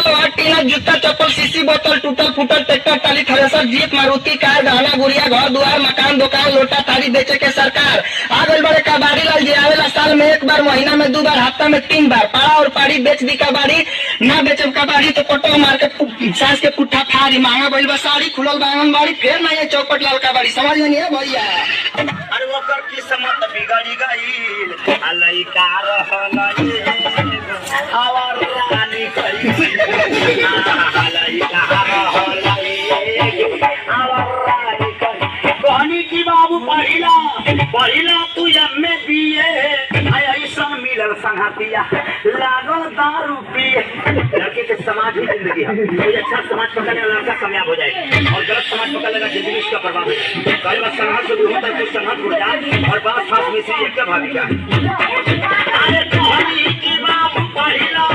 लोहा टीना जूता चप्पल सीसी बोतल टूटल फूटल ट्रैक्टर टाली थ्रेसर जीप मारुति कार गहना गुड़िया घर दुआर मकान दुकान लोटा थाली बेचे के सरकार आ गई बड़े कबाड़ी लाल जी आवेला साल में एक बार महीना में 2 बार हफ्ता में 3 बार पाड़ा और पाड़ी बेच दी कबाड़ी ना बेचे कबाड़ी तो पटो मार के सास के पुट्ठा फाड़ी मांगा बैल बसाड़ी खुलल बांगन बाड़ी फिर ना ये चौपट लाल कबाड़ी समझ में नहीं है भैया। अरे ओकर किस्मत बिगड़ी गईल अलई का रहलई हवा रानी करी अलई का रहलई हवा रानी करी कहनी की बाबू पढ़िला तू एमए बीए ऐसा मिलल संगतिया लागल दारू पिए लड़के के समाज ही जिंदगी है कोई अच्छा समाज पकड़ने वाला लड़का कामयाब हो जाए और गलत समाज पकड़ लेगा जिंदगी इसका बर्बाद हो जाए। कई बार संघर्ष जो होता है कुछ संघर्ष हो जाए और बात खास में से एक भाभी का अरे कहनी की बाबू पढ़िला